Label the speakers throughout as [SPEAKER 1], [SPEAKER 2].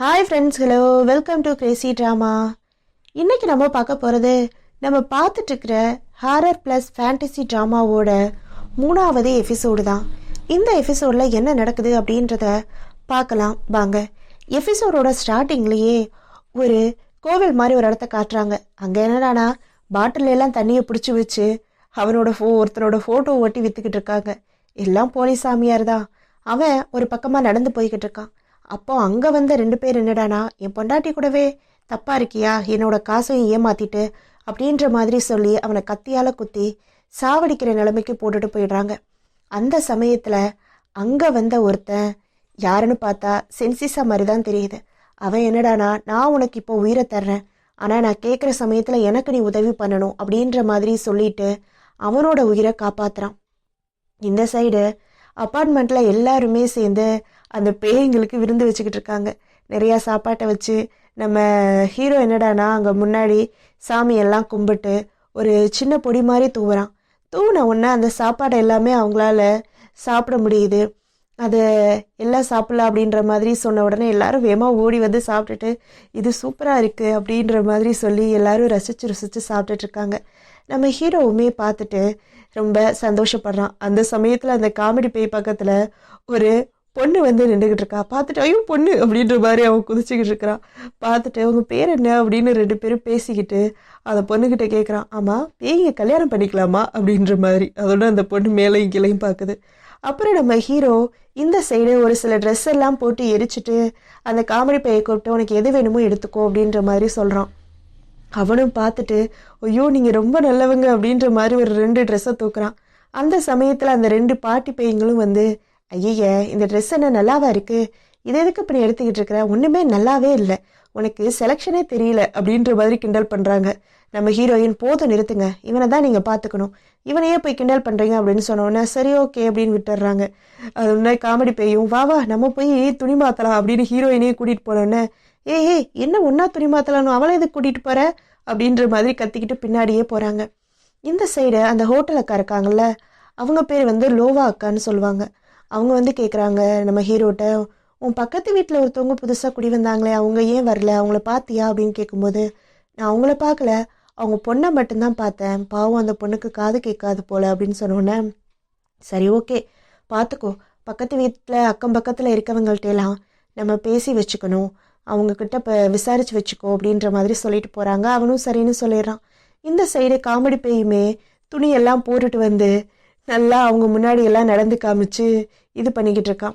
[SPEAKER 1] Hi friends, hello, welcome to Crazy drama. இன்றைக்கி நம்ம பார்க்க போகிறது நம்ம பார்த்துட்ருக்கிற ஹாரர் ப்ளஸ் ஃபேண்டசி ட்ராமாவோட 3வது எபிசோடு தான். இந்த எபிசோடில் என்ன நடக்குது அப்படின்றத பார்க்கலாம் வாங்க. எபிசோடோட ஸ்டார்டிங்லேயே ஒரு கோவில் மாதிரி ஒரு இடத்த காட்டுறாங்க. அங்கே என்னடானா பாட்டிலெல்லாம் தண்ணியை பிடிச்சி வச்சு ஒருத்தரோட ஃபோட்டோ ஓட்டி விற்றுக்கிட்டு இருக்காங்க. எல்லாம் போலீஸ் சாமியார் தான். அவன் ஒரு பக்கமாக நடந்து போய்கிட்டு இருக்கான். அப்போ அங்கே வந்த 2 பேர் என்னடானா, என் பொண்டாட்டி கூடவே தப்பாக இருக்கியா, என்னோட காசையும் ஏமாத்திட்டு அப்படின்ற மாதிரி சொல்லி அவனை கத்தியால் குத்தி சாவடிக்கிற நிலைமைக்கு போட்டுட்டு போயிடுறாங்க. அந்த சமயத்தில் அங்கே வந்த ஒருத்தன் யாருன்னு பார்த்தா சென்சிஸா மாதிரி தான் தெரியுது. அவன் என்னடானா, நான் உனக்கு இப்போ உயிரை தர்றேன், ஆனால் நான் கேட்குற சமயத்தில் எனக்கு நீ உதவி பண்ணணும் அப்படின்ற மாதிரி சொல்லிட்டு அவனோட உயிரை காப்பாற்றுறான். இந்த சைடு அப்பார்ட்மெண்ட்டில் எல்லாருமே சேர்ந்து அந்த பேய்களுக்கு விருந்து வச்சுக்கிட்டு இருக்காங்க. நிறையா சாப்பாட்டை வச்சு நம்ம ஹீரோ என்னடானா அங்கே முன்னாடி சாமியெல்லாம் கும்பிட்டு ஒரு சின்ன பொடி மாதிரி தூவின உடனே அந்த சாப்பாடை எல்லாமே அவங்களால சாப்பிட முடியுது. அதை எல்லாம் சாப்பிடலாம் அப்படின்ற மாதிரி சொன்ன உடனே எல்லாரும் வேகமாக ஓடி வந்து சாப்பிட்டுட்டு இது சூப்பராக இருக்குது அப்படின்ற மாதிரி சொல்லி எல்லாரும் ரசித்து சாப்பிட்டுட்ருக்காங்க. நம்ம ஹீரோவுமே பார்த்துட்டு ரொம்ப சந்தோஷப்படுறான். அந்த சமயத்தில் அந்த காமெடி பேய் பக்கத்தில் ஒரு பொண்ணு வந்து நின்றுக்கிட்டு இருக்கா. பார்த்துட்டு ஐயோ பொண்ணு அப்படின்ற மாதிரி அவன் குதிச்சுக்கிட்டு இருக்கிறான். பார்த்துட்டு அவங்க பேர் என்ன அப்படின்னு 2 பேரும் பேசிக்கிட்டு அந்த பொண்ணுக்கிட்ட கேட்குறான், ஆமாம் பேய்ங்க கல்யாணம் பண்ணிக்கலாமா அப்படின்ற மாதிரி. அதோட அந்த பொண்ணு மேலையும் கீழையும் பார்க்குது. அப்புறம் நம்ம ஹீரோ இந்த சைடு ஒரு சில ட்ரெஸ் எல்லாம் போட்டு எரிச்சிட்டு அந்த காமெடி பேயை கூப்பிட்டு உனக்கு எது வேணுமோ எடுத்துக்கோ அப்படின்ற மாதிரி சொல்கிறான். அவனும் பார்த்துட்டு ஐயோ நீங்கள் ரொம்ப நல்லவங்க அப்படின்ற மாதிரி ஒரு 2 ட்ரெஸ்ஸை தூக்குறான். அந்த சமயத்தில் அந்த 2 பாட்டி பையங்களும் வந்து ஐய இந்த ட்ரெஸ் என்ன நல்லாவா இருக்குது, இதை எதுக்கு இப்படி எடுத்துக்கிட்டு இருக்கிற, ஒன்றுமே நல்லாவே இல்லை, உனக்கு செலெக்ஷனே தெரியல அப்படின்ற மாதிரி கிண்டல் பண்ணுறாங்க. நம்ம ஹீரோயின் போதும் நிறுத்துங்க, இவனை தான் நீங்கள் பார்த்துக்கணும், இவனையே போய் கிண்டல் பண்ணுறீங்க அப்படின்னு சொன்னோன்னே சரி ஓகே அப்படின்னு விட்டுடுறாங்க. அது முன்னாடி காமெடி பேயும் வா நம்ம போய் துணி மாற்றலாம் அப்படின்னு ஹீரோயினையே கூட்டிகிட்டு போனோன்னே ஏய் என்ன ஒன்றா துணி மாற்றலான்னு அவளை எதுக்கு கூட்டிகிட்டு போகிற அப்படின்ற மாதிரி கத்திக்கிட்டு பின்னாடியே போகிறாங்க. இந்த சைடு அந்த ஹோட்டலுக்கா இருக்காங்கல்ல, அவங்க பேர் வந்து லோவா அக்கான்னு சொல்லுவாங்க. அவங்க வந்து கேட்குறாங்க நம்ம ஹீரோட்ட, உன் பக்கத்து வீட்டில் ஒருத்தவங்க புதுசாக குடி வந்தாங்களே அவங்க ஏன் வரல, அவங்கள பார்த்தியா அப்படின்னு கேட்கும்போது நான் அவங்கள பார்க்கல, அவங்க பொண்ணை மட்டும்தான் பார்த்தேன், பாவம் அந்த பொண்ணுக்கு காது கேட்காது போல் அப்படின்னு சொன்னோன்னே சரி ஓகே பார்த்துக்கோ, பக்கத்து வீட்டில் அக்கம் பக்கத்தில் இருக்கவங்கள்ட்டெல்லாம் நம்ம பேசி வச்சுக்கணும், அவங்கக்கிட்ட இப்போ விசாரித்து வச்சுக்கோ அப்படின்ற மாதிரி சொல்லிட்டு போகிறாங்க. அவனும் சரின்னு சொல்லிடுறான். இந்த சைடு காமெடி பேயுமே துணியெல்லாம் போட்டுட்டு வந்து நல்லா அவங்க முன்னாடி எல்லாம் நடந்து காமிச்சு இது பண்ணிக்கிட்டு இருக்கான்.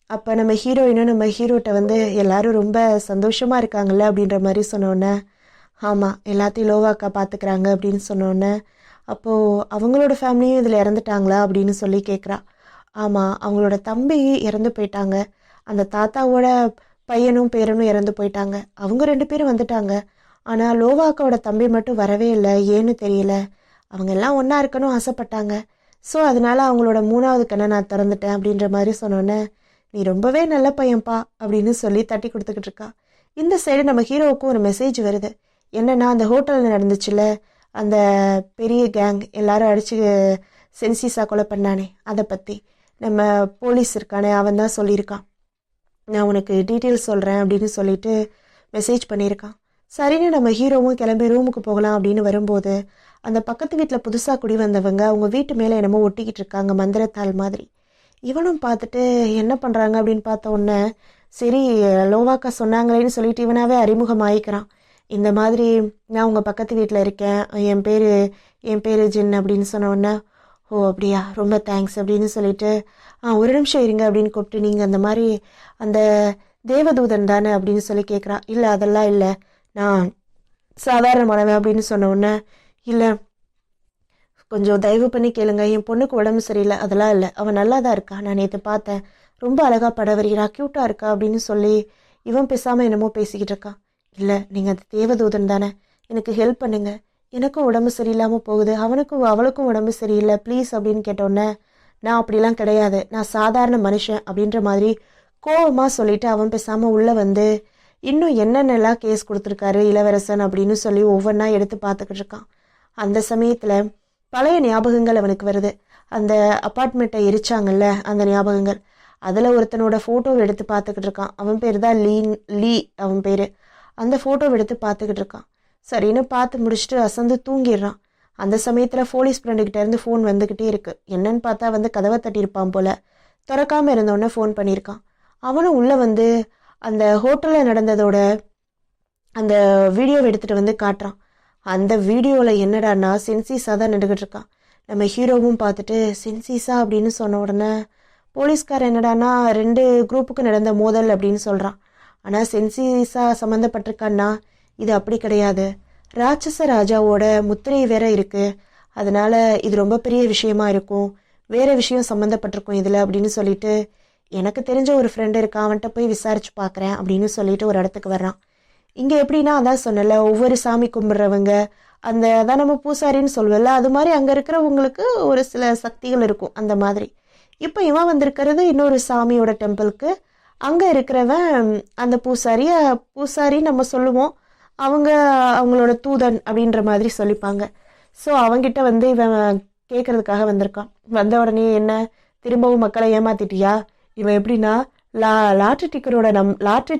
[SPEAKER 1] அப்போ நம்ம ஹீரோயினும் நம்ம ஹீரோட்ட வந்து எல்லாரும் ரொம்ப சந்தோஷமாக இருக்காங்கல்ல அப்படின்ற மாதிரி சொன்னோன்னே ஆமாம் எல்லாத்தையும் லோவாக்கா பார்த்துக்கிறாங்க அப்படின்னு சொன்னோன்னே அப்போது அவங்களோட ஃபேமிலியும் இதில் இறந்துட்டாங்களா அப்படின்னு சொல்லி கேட்குறா. ஆமாம் அவங்களோட தம்பி இறந்து போயிட்டாங்க, அந்த தாத்தாவோட பையனும் பேரனும் இறந்து போயிட்டாங்க, அவங்க 2 பேரும் வந்துட்டாங்க, ஆனால் லோவாக்காவோட தம்பி மட்டும் வரவே இல்லை, ஏன்னு தெரியல, அவங்க எல்லாம் ஒன்றா இருக்கணும் ஆசைப்பட்டாங்க, ஸோ அதனால் அவங்களோட 3வது கண்ணை நான் திறந்துட்டேன் அப்படின்ற மாதிரி சொன்னோன்னே நீ ரொம்பவே நல்ல பையன்ப்பா அப்படின்னு சொல்லி தட்டி கொடுத்துக்கிட்டு இருக்கா. இந்த சைடு நம்ம ஹீரோவுக்கும் ஒரு மெசேஜ் வருது. என்னென்னா அந்த ஹோட்டலில் நடந்துச்சுல அந்த பெரிய கேங் எல்லாரும் அடித்து சென்சிஸாக கொலை பண்ணானே அதை பற்றி நம்ம போலீஸ் இருக்கானே அவன் தான் சொல்லியிருக்கான், நான் உனக்கு டீட்டெயில்ஸ் சொல்கிறேன் அப்படின்னு சொல்லிட்டு மெசேஜ் பண்ணியிருக்கான். சரின்னு நம்ம ஹீரோவும் கிளம்பி ரூமுக்கு போகலாம் அப்படின்னு வரும்போது அந்த பக்கத்து வீட்டில் புதுசாக குடி வந்தவங்க அவங்க வீட்டு மேலே என்னமோ ஒட்டிக்கிட்டு இருக்காங்க மந்திரத்தாள் மாதிரி. இவனும் பார்த்துட்டு என்ன பண்ணுறாங்க அப்படின்னு பார்த்த உடனே சரி லோவாக்கா சொன்னாங்களேன்னு சொல்லிட்டு இவனாவே அறிமுகம் ஆகிக்கிறான். இந்த மாதிரி நான் உங்கள் பக்கத்து வீட்டில் இருக்கேன், என் பேர் ஜின் அப்படின்னு சொன்ன உடனே ஓ அப்படியா ரொம்ப தேங்க்ஸ் அப்படின்னு சொல்லிட்டு ஒரு நிமிஷம் இருங்க அப்படின்னு கூப்பிட்டு நீங்கள் அந்த மாதிரி அந்த தேவதூதன் தானே அப்படின்னு சொல்லி கேட்குறா. இல்லை அதெல்லாம் இல்லை, நான் சாதாரணமானவன் அப்படின்னு சொன்ன உடனே இல்லை கொஞ்சம் தயவு பண்ணி கேளுங்க, என் பொண்ணுக்கு உடம்பு சரியில்லை, அதெல்லாம் இல்லை, அவன் நல்லா தான் இருக்கா, நான் நேற்று பார்த்தேன், ரொம்ப அழகாக படவரிகிறா, க்யூட்டாக இருக்கா அப்படின்னு சொல்லி இவன் பேசாமல் என்னமோ பேசிக்கிட்டு இருக்கான். இல்லை நீங்கள் அந்த தேவதூதன் தானே, எனக்கு ஹெல்ப் பண்ணுங்க, எனக்கும் உடம்பு சரியில்லாமல் போகுது, அவளுக்கும் உடம்பு சரியில்லை ப்ளீஸ் அப்படின்னு கேட்டோன்னே நான் அப்படிலாம் கிடையாது, நான் சாதாரண மனுஷன் அப்படின்ற மாதிரி கோவமாக சொல்லிவிட்டு அவன் பேசாமல் உள்ளே வந்து இன்னும் என்னென்னலாம் கேஸ் கொடுத்துருக்காரு இளவரசன் அப்படின்னு சொல்லி ஒவ்வொன்றா எடுத்து பார்த்துக்கிட்டு இருக்கான். அந்த சமயத்தில் பழைய ஞாபகங்கள் அவனுக்கு வருது. அந்த அப்பார்ட்மெண்ட்டை எரிச்சாங்கல்ல அந்த ஞாபகங்கள். அதில் ஒருத்தனோட ஃபோட்டோவை எடுத்து பார்த்துக்கிட்டு இருக்கான். அவன் பேர் தான் லீ அவன் பேர். அந்த ஃபோட்டோவை எடுத்து பார்த்துக்கிட்டு இருக்கான். சரின்னு பார்த்து முடிச்சுட்டு அசந்து தூங்கிடுறான். அந்த சமயத்தில் போலீஸ் ஃப்ரெண்டுக்கிட்ட இருந்து ஃபோன் வந்துக்கிட்டே இருக்குது. என்னன்னு பார்த்தா வந்து கதவை தட்டியிருப்பான் போல். திறக்காமல் இருந்தோடனே ஃபோன் பண்ணியிருக்கான். அவனும் உள்ளே வந்து அந்த ஹோட்டலில் நடந்ததோட அந்த வீடியோவை எடுத்துகிட்டு வந்து காட்டுறான். அந்த வீடியோவில் என்னடான்னா சென்சிஸாக தான் நின்றுக்கிட்டு இருக்கான். நம்ம ஹீரோவும் பார்த்துட்டு சென்சிஸா அப்படின்னு சொன்ன உடனே போலீஸ்கார் என்னடானா 2 குரூப்புக்கு நடந்த மோதல் அப்படின்னு சொல்கிறான். ஆனால் சென்சிஸா சம்மந்தப்பட்டிருக்கான்னா இது அப்படி கிடையாது. ராட்சச ராஜாவோட முத்திரை வேற இருக்குது. அதனால் இது ரொம்ப பெரிய விஷயமா இருக்கும், வேறு விஷயம் சம்மந்தப்பட்டிருக்கும் இதில் அப்படின்னு சொல்லிட்டு எனக்கு தெரிஞ்ச ஒரு ஃப்ரெண்டு இருக்கான், அவன்கிட்ட போய் விசாரிச்சு பார்க்குறேன் அப்படின்னு சொல்லிட்டு ஒரு இடத்துக்கு வர்றான். இங்கே எப்படின்னா அதான் சொன்னல, ஒவ்வொரு சாமி கும்பிட்றவங்க அந்த அதான் நம்ம பூசாரின்னு சொல்லுவல, அது மாதிரி அங்கே இருக்கிறவங்களுக்கு ஒரு சில சக்திகள் இருக்கும் அந்த மாதிரி. இப்போ இவன் வந்திருக்கிறது இன்னொரு சாமியோட டெம்பிளுக்கு. அங்கே இருக்கிறவன் அந்த பூசாரி நம்ம சொல்லுவோம், அவங்களோட தூதன் அப்படின்ற மாதிரி சொல்லிப்பாங்க. ஸோ அவங்கிட்ட வந்து இவன் கேட்கறதுக்காக வந்திருக்கான். வந்த உடனே என்ன திரும்பவும் மக்களை ஏமாத்திட்டியா, இவன் எப்படின்னா லாட்ரி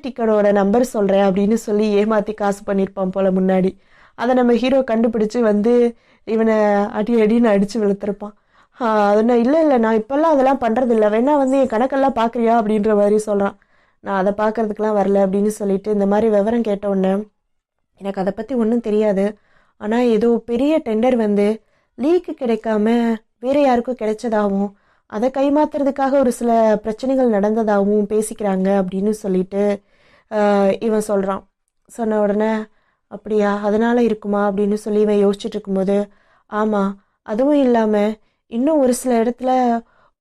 [SPEAKER 1] டிக்கெட்டோட நம்பர் சொல்கிறேன் அப்படின்னு சொல்லி ஏமாற்றி காசு பண்ணியிருப்பான் போல் முன்னாடி. அதை நம்ம ஹீரோ கண்டுபிடிச்சி வந்து இவனை அடின்னு அடித்து வெளுத்திருப்பான். அதனால் இல்லை நான் இப்போல்லாம் அதெல்லாம் பண்ணுறதில்ல, வேணா வந்து என் கணக்கெல்லாம் பார்க்குறியா அப்படின்ற மாதிரி சொல்கிறான். நான் அதை பார்க்குறதுக்கெலாம் வரல அப்படின்னு சொல்லிட்டு இந்த மாதிரி விவரம் கேட்ட உடனே எனக்கு அதை பற்றி ஒன்றும் தெரியாது, ஆனால் ஏதோ பெரிய டெண்டர் வந்து லீக்கு கிடைக்காம வேறு யாருக்கும் கிடைச்சதாகவும் அதை கைமாத்துறதுக்காக ஒரு சில பிரச்சனைகள் நடந்ததாகவும் பேசிக்கிறாங்க அப்படின்னு சொல்லிட்டு இவன் சொல்கிறான். சொன்ன உடனே அப்படியா, அதனால் இருக்குமா அப்படின்னு சொல்லி இவன் யோசிச்சுட்டு இருக்கும்போது, ஆமாம், அதுவும் இல்லாமல் இன்னும் ஒரு சில இடத்துல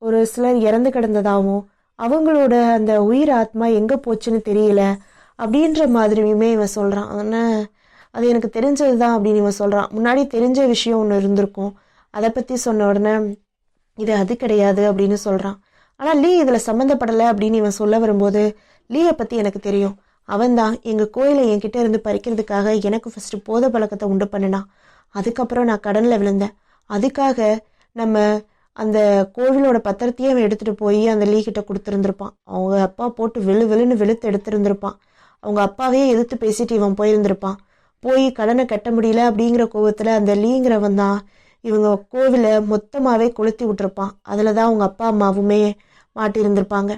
[SPEAKER 1] ஒரு சிலர் இறந்து கிடந்ததாகவும் அவங்களோட அந்த உயிர் ஆத்மா எங்கே போச்சுன்னு தெரியல அப்படின்ற மாதிரியுமே இவன் சொல்கிறான். அதனால் அது எனக்கு தெரிஞ்சது தான் அப்படின்னு இவன் சொல்கிறான். முன்னாடி தெரிஞ்ச விஷயம் ஒன்று இருந்திருக்கும், அதை பற்றி சொன்ன உடனே இது அது கிடையாது அப்படின்னு சொல்கிறான். ஆனால் லீ இதில் சம்மந்தப்படலை அப்படின்னு இவன் சொல்ல வரும்போது, லீயை பற்றி எனக்கு தெரியும், அவன்தான் எங்கள் கோயிலை என்கிட்ட இருந்து பறிக்கிறதுக்காக எனக்கு ஃபஸ்ட்டு போதை பழக்கத்தை உண்டு பண்ணினான். அதுக்கப்புறம் நான் கடனில் விழுந்தேன். அதுக்காக நம்ம அந்த கோவிலோட பத்திரத்தையே அவன் எடுத்துகிட்டு போய் அந்த லீ கிட்ட கொடுத்துருந்துருப்பான். அவங்க அப்பா போட்டு வெளுன்னு வெளுத்து எடுத்துருந்துருப்பான். அவங்க அப்பாவே எதிர்த்து பேசிட்டு இவன் போயிருந்திருப்பான். போய் கடனை கட்ட முடியல அப்படிங்கிற கோவத்தில் அந்த லீங்கிறவன் தான் இவங்க கோவிலை மொத்தமாகவே கொளுத்தி விட்டுருப்பான். அதில் தான் அவங்க அப்பா அம்மாவுமே மாட்டியிருந்திருப்பாங்க.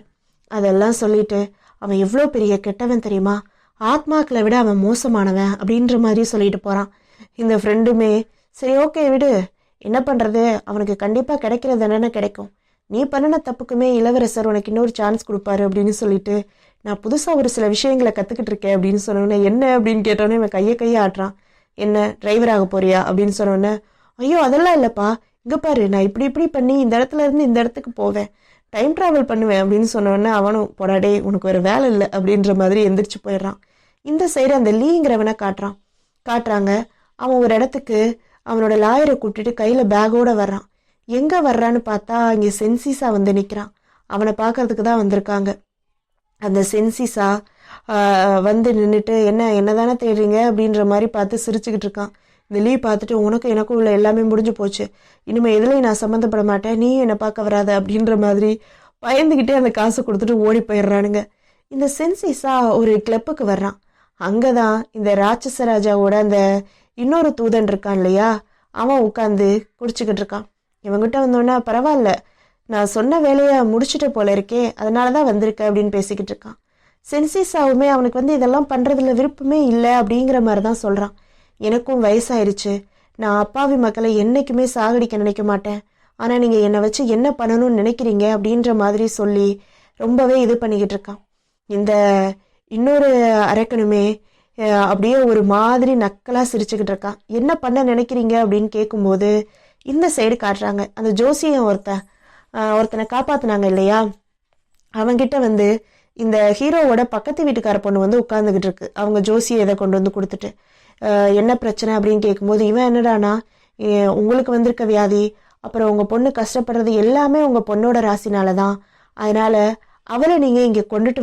[SPEAKER 1] அதெல்லாம் சொல்லிட்டு அவன் எவ்வளோ பெரிய கெட்டவன் தெரியுமா, ஆத்மாக்களை விட அவன் மோசமானவன் அப்படின்ற மாதிரி சொல்லிட்டு போகிறான். இந்த ஃப்ரெண்டுமே சரி ஓகே விடு, என்ன பண்ணுறது, அவனுக்கு கண்டிப்பாக கிடைக்கிறது என்னென்ன கிடைக்கும், நீ பண்ணின தப்புக்குமே இளவரசர் உனக்கு இன்னொரு சான்ஸ் கொடுப்பாரு அப்படின்னு சொல்லிட்டு நான் புதுசாக ஒரு சில விஷயங்களை கற்றுக்கிட்டு இருக்கேன் அப்படின்னு சொன்னோன்னே என்ன அப்படின்னு கேட்டோன்னே இவன் கையை ஆட்டுறான். என்ன டிரைவர் ஆக போறியா அப்படின்னு சொன்னோன்னே, ஐயோ அதெல்லாம் இல்லைப்பா, இங்கே பாரு நான் இப்படி பண்ணி இந்த இடத்துல இருந்து இந்த இடத்துக்கு போவேன், டைம் ட்ராவல் பண்ணுவேன் அப்படின்னு சொன்னோன்னே அவனும் போடாடே உனக்கு வேறு வேலை இல்லை அப்படின்ற மாதிரி எந்திரிச்சு போயிடுறான். இந்த சைடு அந்த லீங்கிறவனை காட்டுறாங்க. அவன் ஒரு இடத்துக்கு அவனோட லாயரை கூப்பிட்டுட்டு கையில் பேக்கோடு வர்றான். எங்கே வர்றான்னு பார்த்தா இங்கே சென்சிஸா வந்து நிற்கிறான். அவனை பார்க்கறதுக்கு தான் வந்திருக்காங்க. அந்த சென்சிஸா வந்து நின்றுட்டு என்ன தானே தேடுறீங்க அப்படின்ற மாதிரி பார்த்து சிரிச்சுக்கிட்டு இருக்கான். இந்த லீ பார்த்துட்டு உனக்கு எனக்கும் உள்ள எல்லாமே முடிஞ்சு போச்சு, இனிமேல் எதுலையும் நான் சம்மந்தப்பட மாட்டேன், நீ என்னை பார்க்க வராத அப்படின்ற மாதிரி பயந்துக்கிட்டே அந்த காசை கொடுத்துட்டு ஓடி போயிடுறானுங்க. இந்த சென்சிஸா ஒரு கிளப்புக்கு வர்றான். அங்கே தான் இந்த ராட்சச ராஜாவோட அந்த இன்னொரு தூதன் இருக்கான் இல்லையா, அவன் உட்காந்து குடிச்சுக்கிட்டு இருக்கான். இவங்கிட்ட வந்தோன்னா பரவாயில்ல, நான் சொன்ன வேலையை முடிச்சுட்டு போல இருக்கே, அதனால தான் வந்திருக்க அப்படின்னு பேசிக்கிட்டு இருக்கான். சென்சிஸாவுமே அவனுக்கு வந்து இதெல்லாம் பண்ணுறதுல விருப்பமே இல்லை அப்படிங்கிற மாதிரி தான் சொல்கிறான். எனக்கும் வயசாயிருச்சு, நான் அப்பாவி மக்களை என்றைக்குமே சாகடிக்க நினைக்க மாட்டேன், ஆனால் நீங்கள் என்னை வச்சு என்ன பண்ணணும்னு நினைக்கிறீங்க அப்படின்ற மாதிரி சொல்லி ரொம்பவே இது பண்ணிக்கிட்டு இருக்கான். இந்த இன்னொரு அரக்கனுமே அப்படியே ஒரு மாதிரி நக்கலாக சிரிச்சுக்கிட்டு இருக்கான். என்ன பண்ண நினைக்கிறீங்க அப்படின்னு கேட்கும்போது இந்த சைடு காட்டுறாங்க. அந்த ஜோசியம் ஒருத்தனை காப்பாற்றினாங்க இல்லையா, அவங்கிட்ட வந்து இந்த ஹீரோவோட பக்கத்து வீட்டுக்கார பொண்ணு வந்து உட்காந்துக்கிட்டு இருக்கு. அவங்க ஜோசியை இதை கொண்டு வந்து கொடுத்துட்டு என்ன பிரச்சனை அப்படின்னு கேட்கும்போது இவன் என்னடானா, உங்களுக்கு வந்திருக்க வியாதி அப்புறம் உங்கள் பொண்ணு கஷ்டப்படுறது எல்லாமே உங்கள் பொண்ணோட ராசினால தான், அதனால் அவளை நீங்கள் இங்கே கூட்டிகிட்டு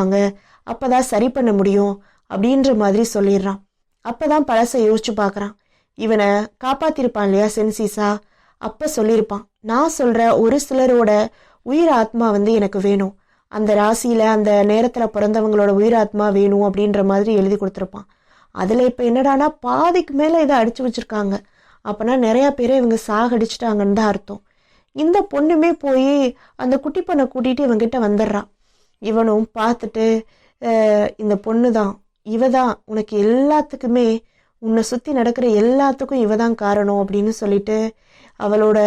[SPEAKER 1] வாங்க, அப்போ தான் சரி பண்ண முடியும் அப்படின்ற மாதிரி சொல்லிடுறான். அப்போ தான் பழசை யோசிச்சு பார்க்குறான். இவனை காப்பாற்றிருப்பான் இல்லையா சென்சிஸா, அப்போ சொல்லியிருப்பான், நான் சொல்கிற ஒரு சிலரோட உயிர் ஆத்மா வந்து எனக்கு வேணும், அந்த ராசியில அந்த நேரத்துல பிறந்தவங்களோட உயிர் ஆத்மா வேணும் அப்படின்ற மாதிரி எழுதி கொடுத்துருப்பான். அதுல இப்ப என்னடானா பாதிக்கு மேல இதை அடிச்சு வச்சிருக்காங்க. அப்பனா நிறைய பேரை இவங்க சாகடிச்சிட்டாங்கன்னு தான் அர்த்தம். இந்த பொண்ணுமே போய் அந்த குட்டி பொண்ணை கூட்டிட்டு இவங்கிட்ட வந்துடுறான். இவனும் பார்த்துட்டு இந்த பொண்ணு தான், இவ தான் உனக்கு எல்லாத்துக்குமே, உன்னை சுற்றி நடக்கிற எல்லாத்துக்கும் இவ தான் காரணம் அப்படின்னு சொல்லிட்டு அவளோட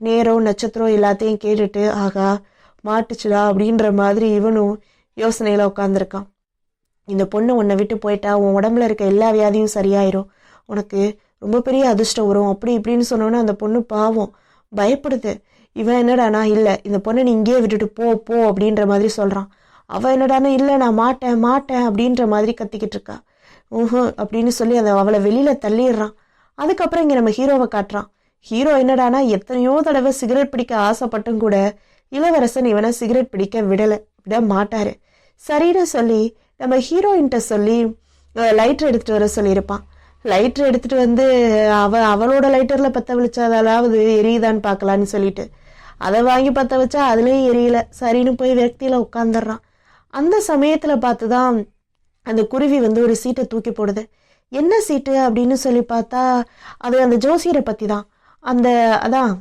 [SPEAKER 1] நேரம் நட்சத்திரம் எல்லாத்தையும் கேட்டுட்டு ஆகா மாட்டுச்சுடா அப்படின்ற மாதிரி இவனும் யோசனையில் உட்காந்துருக்கான். இந்த பொண்ணு உன்னை விட்டு போயிட்டா உன் உடம்புல இருக்க எல்லா வியாதியும் சரியாயிரும், உனக்கு ரொம்ப பெரிய அதிர்ஷ்டம் வரும் அப்படி இப்படின்னு சொன்னோன்னே அந்த பொண்ணு பாவம் பயப்படுது. இவன் என்னடானா இல்லை இந்த பொண்ணை நீ இங்கேயே விட்டுட்டு போ போ அப்படின்ற மாதிரி சொல்கிறான். அவள் என்னடானா இல்லை நான் மாட்டேன் மாட்டேன் அப்படின்ற மாதிரி கத்திக்கிட்டு இருக்கா. அப்படின்னு சொல்லி அவளை வெளியில் தள்ளிடுறான். அதுக்கப்புறம் இங்கே நம்ம ஹீரோவை காட்டுறான். ஹீரோ என்னடானா எத்தனையோ தடவை சிகரெட் பிடிக்க ஆசைப்பட்டும் கூட இளவரசன் இவனை சிகரெட் பிடிக்க விட மாட்டாரு. சரின்னு சொல்லி நம்ம ஹீரோயின்கிட்ட சொல்லி லைட்டர் எடுத்துகிட்டு வர சொல்லியிருப்பான். லைட்டர் எடுத்துகிட்டு வந்து அவளோட லைட்டரில் பற்ற வச்சாதாவது எரியுதான்னு பார்க்கலான்னு சொல்லிட்டு அதை வாங்கி பற்ற வச்சா அதுலேயும் எரியல. சரின்னு போய் விரக்தியில் உட்காந்துடுறான். அந்த சமயத்தில் பார்த்து தான் அந்த குருவி வந்து ஒரு சீட்டை தூக்கி போடுது. என்ன சீட்டு அப்படின்னு சொல்லி பார்த்தா அது அந்த ஜோசியரை பற்றி தான். அதான்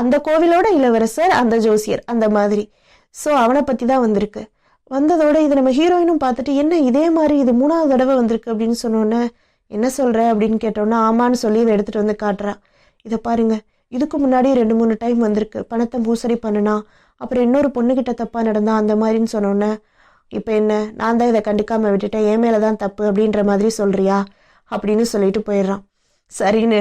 [SPEAKER 1] அந்த கோவிலோட இளவரசர் அந்த ஜோசியர் அந்த மாதிரி. ஸோ அவனை பற்றி தான் வந்திருக்கு. வந்ததோட இது நம்ம ஹீரோயினும் பார்த்துட்டு என்ன இதே மாதிரி இது 3வது தடவை வந்திருக்கு அப்படின்னு சொன்னோன்னே என்ன சொல்கிற அப்படின்னு கேட்டோன்னா ஆமான்னு சொல்லி இதை எடுத்துகிட்டு வந்து காட்டுறா. இதை பாருங்க, இதுக்கு முன்னாடி 2-3 டைம் வந்திருக்கு, பணத்தை மோசடி பண்ணுனா, அப்புறம் இன்னொரு பொண்ணுக்கிட்ட தப்பாக நடந்தா அந்த மாதிரின்னு சொன்னோன்னே இப்போ என்ன நான் தான் இதை கண்டுக்காமல் விட்டுட்டேன், என் மேலே தான் தப்பு அப்படின்ற மாதிரி சொல்கிறியா அப்படின்னு சொல்லிட்டு போயிடுறான். சரின்னு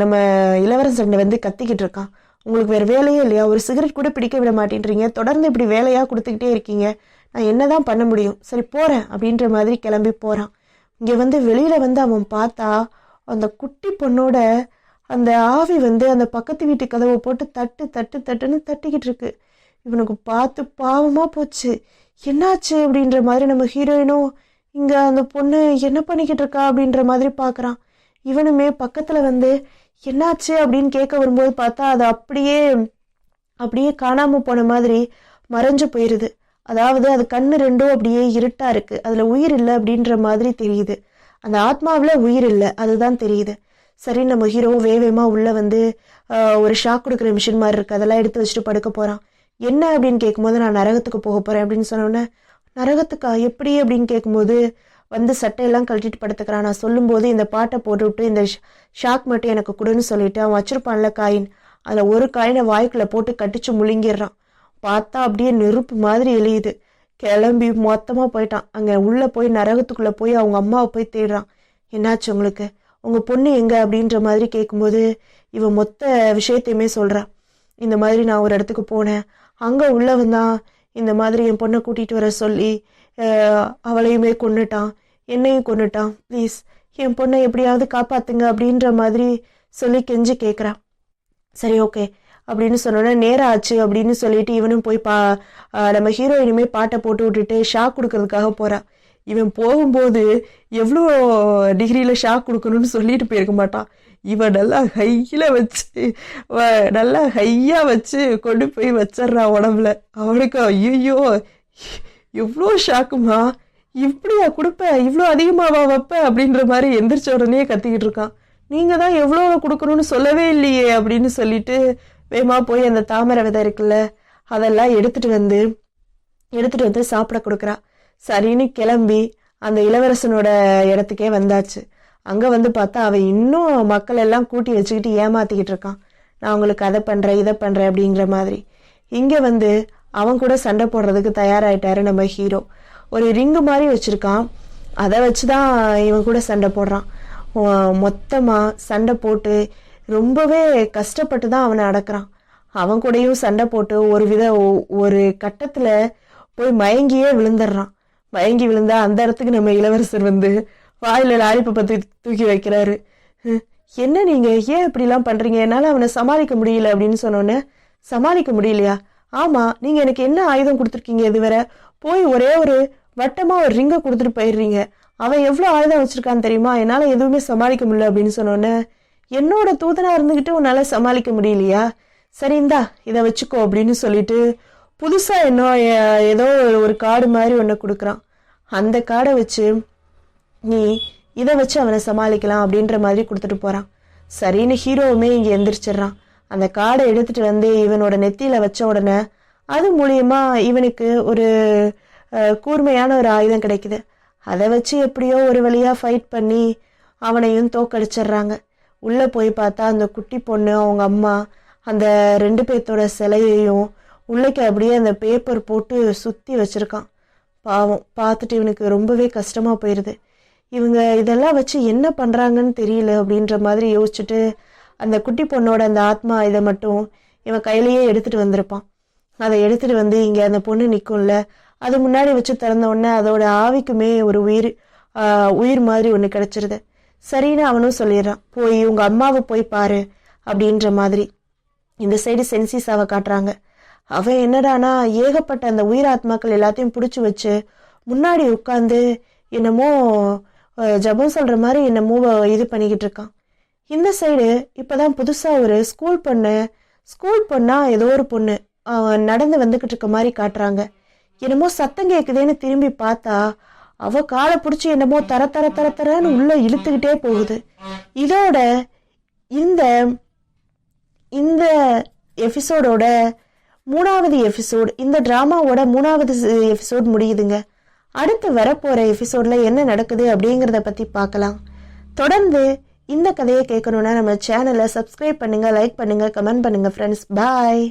[SPEAKER 1] நம்ம இளவரசன் வந்து கத்திக்கிட்டு இருக்கான். உங்களுக்கு வேறு வேலையே இல்லையா, ஒரு சிகரெட் கூட பிடிக்க விட மாட்டேன்றீங்க, தொடர்ந்து இப்படி வேலையாக கொடுத்துக்கிட்டே இருக்கீங்க, நான் என்ன தான் பண்ண முடியும், சரி போகிறேன் அப்படின்ற மாதிரி கிளம்பி போகிறான். இங்கே வந்து வெளியில் வந்து அவன் பார்த்தா அந்த குட்டி பொண்ணோட அந்த ஆவி வந்து அந்த பக்கத்து வீட்டு கதவை போட்டு தட்டு தட்டு தட்டுன்னு தட்டிக்கிட்டு இருக்கு. இவனுக்கு பார்த்து பாவமாக போச்சு. என்னாச்சு அப்படின்ற மாதிரி நம்ம ஹீரோயினும் இங்கே அந்த பொண்ணு என்ன பண்ணிக்கிட்டு இருக்கா அப்படின்ற மாதிரி பார்க்குறான். இவனுமே பக்கத்தில் வந்து என்னாச்சு அப்படின்னு கேட்க வரும்போது பார்த்தா அது அப்படியே காணாமல் போன மாதிரி மறைஞ்சு போயிடுது. அதாவது அது கண்ணு ரெண்டும் அப்படியே இருட்டாக இருக்குது, அதில் உயிர் இல்லை அப்படின்ற மாதிரி தெரியுது. அந்த ஆத்மாவில் உயிர் இல்லை அதுதான் தெரியுது. சரி நம்ம ஹீரோ வேகமாக உள்ளே வந்து ஒரு ஷாக் கொடுக்குற மிஷின் மாதிரி இருக்குது, அதெல்லாம் எடுத்து வச்சுட்டு படுக்க போகிறான். என்ன அப்படின்னு கேட்கும்போது நான் நரகத்துக்கு போக போகிறேன் அப்படின்னு சொன்னோன்னே நரகத்துக்கா எப்படி அப்படின்னு கேட்கும்போது வந்து சட்டையெல்லாம் கழட்டிட்டு படுத்துக்கிறான். நான் சொல்லும்போது இந்த பாட்டை போட்டுவிட்டு இந்த ஷாக் மட்டும் எனக்கு கொடுன்னு சொல்லிட்டு அவன் வச்சிருப்பான்ல காயின், அதில் ஒரு காயினை வாய்க்குள்ளே போட்டு கட்டிச்சு முழுங்கிடுறான். பார்த்தா அப்படியே நெருப்பு மாதிரி எரியுது. கிளம்பி மொத்தமாக போயிட்டான். அங்கே உள்ளே போய் நரகத்துக்குள்ளே போய் அவங்க அம்மாவை போய் தேடுறான். என்னாச்சு உங்களுக்கு, உங்கள் பொண்ணு எங்கே அப்படின்ற மாதிரி கேட்கும்போது இவன் மொத்த விஷயத்தையுமே சொல்கிறான். இந்த மாதிரி நான் ஒரு இடத்துக்கு போனேன், அங்கே உள்ளவன் தான் இந்த மாதிரி என் பொண்ணை கூட்டிகிட்டு வர சொல்லி அவளையுமே கொன்னுட்டான், என்னையும் கொன்னுட்டான், ப்ளீஸ் என் பொண்ணை எப்படியாவது காப்பாற்றுங்க அப்படின்ற மாதிரி சொல்லி கெஞ்சி கேட்குறான். சரி ஓகே அப்படின்னு சொன்னோன்னா நேரம் ஆச்சு அப்படின்னு சொல்லிட்டு இவனும் போய் நம்ம ஹீரோயினுமே பாட்டை போட்டு விட்டுட்டு ஷாக் கொடுக்கறதுக்காக போகிறான். இவன் போகும்போது எவ்வளோ டிகிரியில் ஷாக் கொடுக்கணும்னு சொல்லிட்டு போயிருக்க மாட்டான். இவன் நல்லா ஹையாக வச்சு கொண்டு போய் வச்சிட்றான் உடம்புல. அவனுக்கு ஐயோ எவ்வளோ ஷாக்குமா, இப்படியா கொடுப்பேன், இவ்வளோ அதிகமாவா வைப்பேன் அப்படின்ற மாதிரி எந்திரிச்ச உடனே கத்திக்கிட்டு இருக்கான். நீங்கள் தான் எவ்வளோ கொடுக்கணும்னு சொல்லவே இல்லையே அப்படின்னு சொல்லிட்டு வேகமாக போய் அந்த தாமரை விதை இருக்குல்ல அதெல்லாம் எடுத்துகிட்டு வந்து சாப்பிட கொடுக்குறா. சரின்னு கிளம்பி அந்த இளவரசனோட இடத்துக்கே வந்தாச்சு. அங்கே வந்து பார்த்தா அவன் இன்னும் மக்கள் எல்லாம் கூட்டி வச்சுக்கிட்டு ஏமாற்றிக்கிட்டு இருக்கான். நான் உங்களுக்கு அதை பண்ணுறேன் இதை பண்ணுறேன் அப்படிங்கிற மாதிரி. இங்கே வந்து அவன் கூட சண்டை போடுறதுக்கு தயாராகிட்டாரு நம்ம ஹீரோ. ஒரு ரிங்கு மாதிரி வச்சுருக்கான், அதை வச்சு தான் இவன் கூட சண்டை போடுறான். மொத்தமாக சண்டை போட்டு ரொம்பவே கஷ்டப்பட்டு தான் அவனை அடக்குறான். அவன் கூடயும் சண்டை போட்டு ஒரு கட்டத்தில் போய் மயங்கியே விழுந்துடுறான். மயங்கி விழுந்தா அந்த இடத்துக்கு நம்ம இளவரசர் வந்து வாயில் லாரிப்பை தூக்கி வைக்கிறாரு. என்ன நீங்கள் ஏன் இப்படிலாம் பண்ணுறீங்க, என்னால் அவனை சமாளிக்க முடியல அப்படின்னு சொன்னோன்னே சமாளிக்க முடியலையா, ஆமாம் நீங்கள் எனக்கு என்ன ஆயுதம் கொடுத்துருக்கீங்க இதுவரை, போய் ஒரே ஒரு வட்டமாக ஒரு ரிங்கை கொடுத்துட்டு போயிடுறீங்க, அவன் எவ்வளோ ஆயுதம் வச்சுருக்கான்னு தெரியுமா, என்னால் எதுவுமே சமாளிக்க முடியல அப்படின்னு சொன்னோன்னே என்னோட தூதனாக இருந்துக்கிட்டு உன்னால் சமாளிக்க முடியலையா, சரி இந்தா இதை வச்சுக்கோ அப்படின்னு சொல்லிட்டு புதுசா ஏதோ ஒரு கார்டு மாதிரி ஒன்று கொடுக்குறான். அந்த கார்டை வச்சு நீ இதை வச்சு அவனை சமாளிக்கலாம் அப்படின்ற மாதிரி கொடுத்துட்டு போறான். சரின்னு ஹீரோவுமே இங்க எந்திரிச்சிடுறான். அந்த கார்டை எடுத்துட்டு வந்து இவனோட நெத்தியில வச்ச உடனே அது மூலியமா இவனுக்கு ஒரு கூர்மையான ஒரு ஆயுதம் கிடைக்குது. அதை வச்சு எப்படியோ ஒரு வழியா ஃபைட் பண்ணி அவனையும் தோக்கடிச்சிடுறாங்க. உள்ள போய் பார்த்தா அந்த குட்டி பொண்ணு அவங்க அம்மா அந்த 2 பேர்த்தோட சிலையையும் உள்ளக்கு அப்படியே அந்த பேப்பர் போட்டு சுத்தி வச்சிருக்கான். பாவம் பார்த்துட்டு இவனுக்கு ரொம்பவே கஷ்டமா போயிடுது. இவங்க இதெல்லாம் வச்சு என்ன பண்றாங்கன்னு தெரியல அப்படின்ற மாதிரி யோசிச்சுட்டு அந்த குட்டி பொண்ணோட அந்த ஆத்மா இதை மட்டும் இவன் கையிலேயே எடுத்துட்டு வந்திருப்பான். அதை எடுத்துட்டு வந்து இங்க அந்த பொண்ணு நிற்கும்ல, அது முன்னாடி வச்சு திறந்த உடனே அதோட ஆவிக்குமே ஒரு உயிர் மாதிரி ஒன்று கிடைச்சிருது. சரின்னு அவனும் சொல்லிடுறான், போய் உங்க அம்மாவை போய் பாரு அப்படின்ற மாதிரி. இந்த சைடு சென்சிஸாவை காட்டுறாங்க. அவன் என்னடானா ஏகப்பட்ட அந்த உயிராத்மாக்கள் எல்லாத்தையும் பிடிச்சி வச்சு முன்னாடி உட்காந்து என்னமோ ஜபம் சொல்ற மாதிரி என்னமோ இது பண்ணிக்கிட்டு இருக்கான். இந்த சைடு இப்பதான் புதுசா ஒரு ஸ்கூல் பொண்ணா ஏதோ ஒரு பொண்ணு நடந்து வந்துகிட்டு இருக்க மாதிரி காட்டுறாங்க. என்னமோ சத்தம் கேக்குதேன்னு திரும்பி பார்த்தா அவ காலை பிடிச்சி என்னமோ தர தர தர தரன்னு உள்ள இழுத்துக்கிட்டே போகுது. இதோட இந்த எபிசோடோட 3வது எபிசோட், இந்த டிராமாவோட 3வது எபிசோட் முடியுதுங்க. அடுத்து வரப்போற எபிசோட்ல என்ன நடக்குது அப்படிங்கிறத பத்தி பார்க்கலாம். தொடர்ந்து இந்த கதையை கேட்கணும்னா நம்ம சேனலை சப்ஸ்கிரைப் பண்ணுங்க, லைக் பண்ணுங்க, கமெண்ட் பண்ணுங்க ஃப்ரெண்ட்ஸ். பாய்.